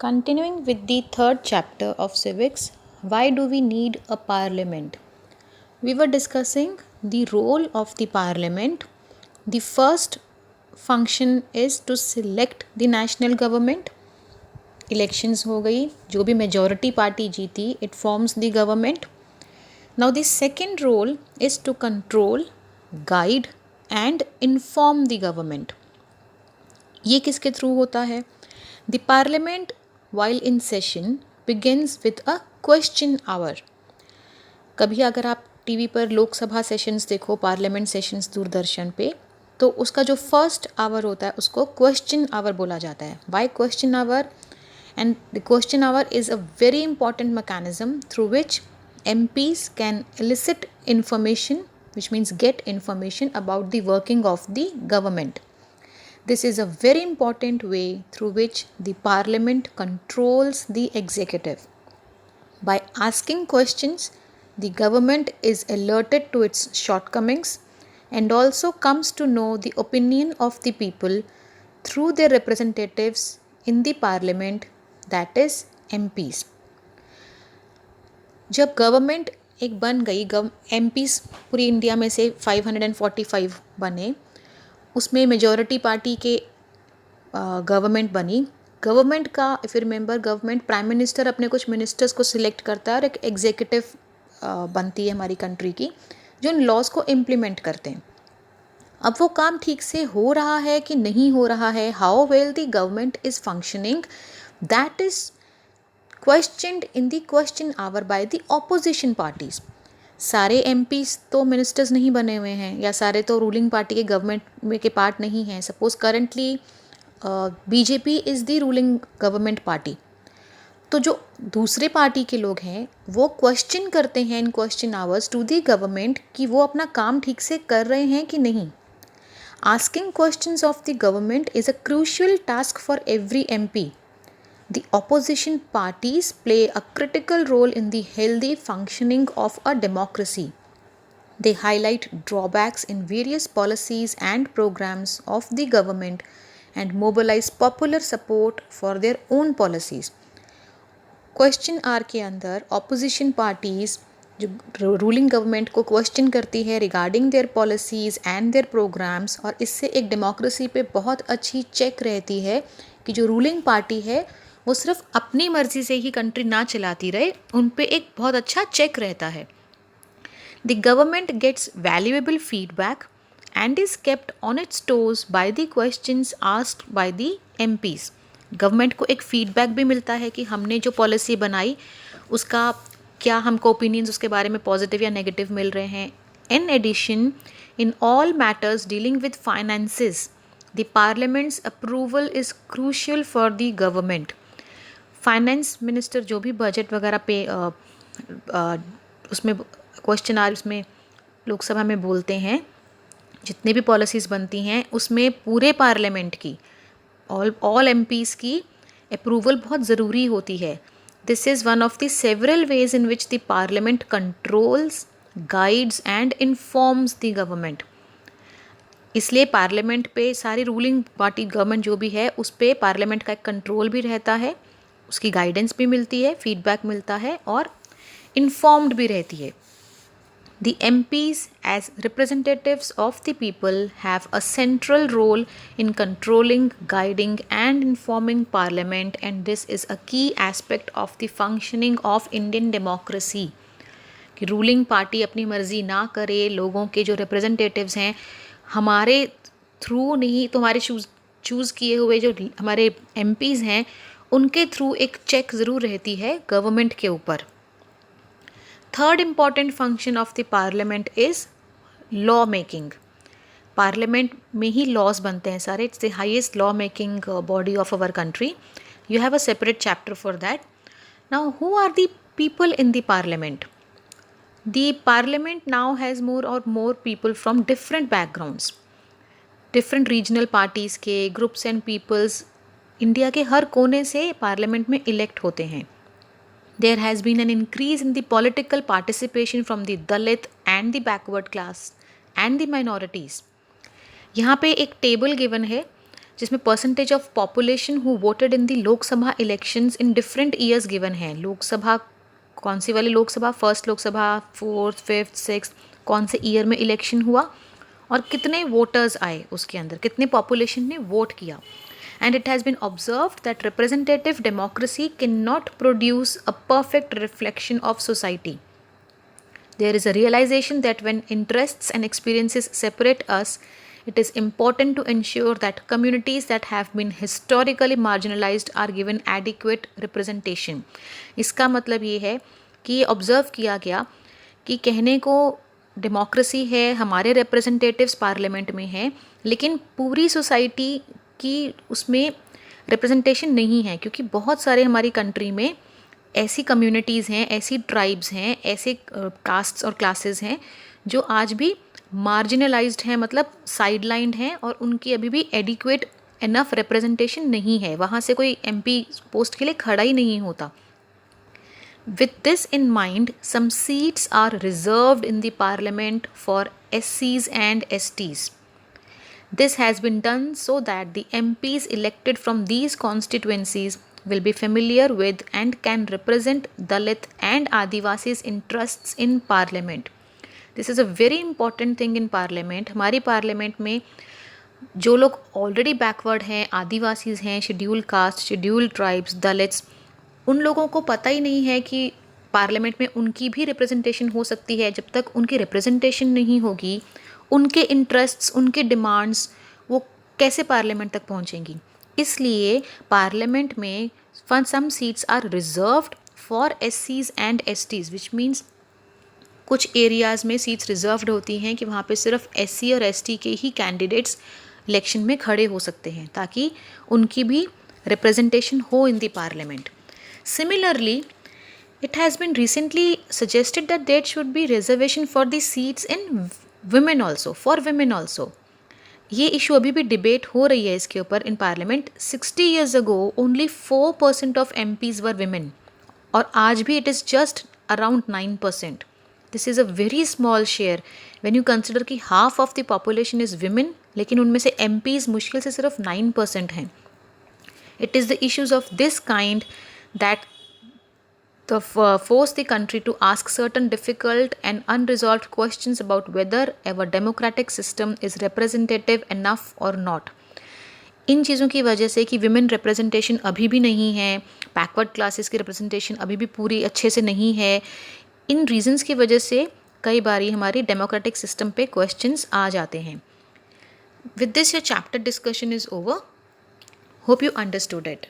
Continuing with the third chapter of civics, why do we need a parliament? We were discussing the role of the parliament. The first function is to select the national government. Elections हो गई, जो भी majority party जीती, it forms the government. Now the second role is to control, guide and inform the government. ये किसके through होता है? The parliament while in session begins with a question hour. कभी अगर आप टीवी पर लोकसभा सेशंस देखो, पार्लियामेंट सेशंस दूरदर्शन पे, तो उसका जो फर्स्ट आवर होता है उसको क्वेश्चन आवर बोला जाता है. Why question hour? And the question hour is a very important mechanism through which MPs can elicit information, which means get information about the working of the government. This is a very important way through which the parliament controls the executive. By asking questions, the government is alerted to its shortcomings and also comes to know the opinion of the people through their representatives in the parliament, that is MPs. जब government एक बन गई, MPs पूरी India में से 545 बने, उसमें majority party के गवर्नमेंट बनी. गवर्नमेंट का, if you remember, government prime minister अपने कुछ मिनिस्टर्स को सिलेक्ट करता है और एक एग्जीक्यूटिव बनती है हमारी कंट्री की, जो इन लॉज को इम्प्लीमेंट करते हैं. अब वो काम ठीक से हो रहा है कि नहीं हो रहा है, how well the government is functioning, that is questioned in the question hour by the opposition parties. सारे MPs तो मिनिस्टर्स नहीं बने हुए हैं, या सारे तो रूलिंग पार्टी के गवर्नमेंट में के पार्ट नहीं हैं. Suppose currently BJP is the ruling government party. तो जो दूसरे पार्टी के लोग हैं वो क्वेश्चन करते हैं in question hours to the government कि वो अपना काम ठीक से कर रहे हैं कि नहीं. Asking questions of the government is a crucial task for every MP. The opposition parties play a critical role in the healthy functioning of a democracy. They highlight drawbacks in various policies and programs of the government and mobilize popular support for their own policies. Question hour के अंदर opposition parties जो ruling government को question करती है regarding their policies and their programmes, और इससे एक democracy पे बहुत अच्छी चेक रहती है कि जो रूलिंग पार्टी है वो सिर्फ अपनी मर्जी से ही कंट्री ना चलाती रहे, उन पे एक बहुत अच्छा चेक रहता है. The government gets valuable feedback and is kept on its toes by the questions asked by the MPs. Government को एक फीडबैक भी मिलता है कि हमने जो पॉलिसी बनाई उसका क्या हमको ओपिनियंस उसके बारे में पॉजिटिव या नेगेटिव मिल रहे हैं. In addition, in all matters dealing with finances, the parliament's approval is crucial for the government. Finance minister जो भी बजट वगैरह पे उसमें क्वेश्चन आवर उसमें लोकसभा में बोलते हैं, जितने भी पॉलिसीज़ बनती हैं उसमें पूरे पार्लियामेंट की, ऑल MPs की अप्रूवल बहुत ज़रूरी होती है. This is one of the several ways in which the parliament controls, guides and informs the government. इसलिए पार्लियामेंट पे सारी रूलिंग पार्टी गवर्नमेंट जो भी है उस पर पार्लियामेंट का एक कंट्रोल भी रहता है, उसकी गाइडेंस भी मिलती है, फीडबैक मिलता है और इन्फॉर्म्ड भी रहती है. The MPs as representatives of the people have a central role in controlling, guiding and informing parliament, and this is a key aspect of the functioning of Indian democracy. कि ruling party अपनी मर्जी ना करे, लोगों के जो representatives हैं हमारे थ्रू नहीं तो हमारे चूज़ किए हुए जो हमारे MPs हैं उनके थ्रू एक चेक ज़रूर रहती है गवर्नमेंट के ऊपर. Third important function of the parliament is law making. Parliament में ही लॉज बनते हैं सारे. It's the highest law making body of our country. You have a separate chapter for that. Now who are the people in the parliament? The parliament now has more और more people from different backgrounds, different regional parties के groups and peoples India के हर कोने से parliament में elect होते हैं. There has been an increase in the political participation from the Dalit and the backward class and the minorities. यहाँ पे एक टेबल गिवन है जिसमें percentage of population who voted in the Lok Sabha elections in different years given है। लोकसभा कौन सी वाली Lok Sabha, first Lok Sabha, fourth, fifth, six, कौन से ईयर में इलेक्शन हुआ और कितने वोटर्स आए उसके अंदर, कितने पॉपुलेशन ने वोट किया। And it has been observed that representative democracy cannot produce a perfect reflection of society. There is a realization that when interests and experiences separate us, it is important to ensure that communities that have been historically marginalized are given adequate representation. इसका मतलब ये है कि ये observe किया गया कि कहने को डेमोक्रेसी है, हमारे रिप्रेजेंटेटिव्स पार्लियामेंट में हैं, लेकिन पूरी सोसाइटी कि उसमें रिप्रेजेंटेशन नहीं है, क्योंकि बहुत सारे हमारी कंट्री में ऐसी कम्युनिटीज़ हैं, ऐसी ट्राइब्स हैं, ऐसे कास्ट्स और क्लासेस हैं जो आज भी मार्जिनलाइज्ड हैं, मतलब साइडलाइंड हैं और उनकी अभी भी एडिक्वेट इनफ रिप्रेजेंटेशन नहीं है, वहाँ से कोई एमपी पोस्ट के लिए खड़ा ही नहीं होता। With this in mind, some seats are reserved in the parliament for SCs and STs. This has been done so that the MPs elected from these constituencies will be familiar with and can represent Dalit and Adivasis interests in parliament. This is a very important thing in parliament. हमारी parliament में जो लोग already backward हैं, आदिवासीज हैं, schedule caste, schedule tribes, Dalits, उन लोगों को पता ही नहीं है कि पार्लियामेंट में उनकी भी रिप्रेजेंटेशन हो सकती है। जब तक उनकी रिप्रेजेंटेशन नहीं होगी, उनके इंटरेस्ट्स, उनके डिमांड्स वो कैसे पार्लियामेंट तक पहुंचेंगी। इसलिए पार्लियामेंट में some seats are reserved for SCs and STs, which means कुछ एरियाज़ में सीट्स रिजर्व्ड होती हैं कि वहाँ पे सिर्फ SC और ST के ही कैंडिडेट्स इलेक्शन में खड़े हो सकते हैं, ताकि उनकी भी रिप्रेजेंटेशन हो इन the parliament. Similarly, it has been recently suggested that there should be reservation for the seats in women also, for women also. ये इशू अभी भी डिबेट हो रही है इसके ऊपर in parliament. 60 years ago only 4% of MPs were women और आज भी it is just around 9%. This is a very small share when you consider कि half of the population is women, लेकिन उनमें से MPs मुश्किल से सिर्फ 9% हैं। It is the issues of this kind that force the country to ask certain difficult and unresolved questions about whether our democratic system is representative enough or not. इन चीज़ों की वजह से कि विमेन रिप्रेजेंटेशन अभी भी नहीं है, बैकवर्ड क्लासेस की रिप्रेजेंटेशन अभी भी पूरी अच्छे से नहीं है, इन रीजंस की वजह से कई बारी हमारी डेमोक्रेटिक सिस्टम पे क्वेश्चंस आ जाते हैं। With this, your chapter discussion is over. Hope you understood it.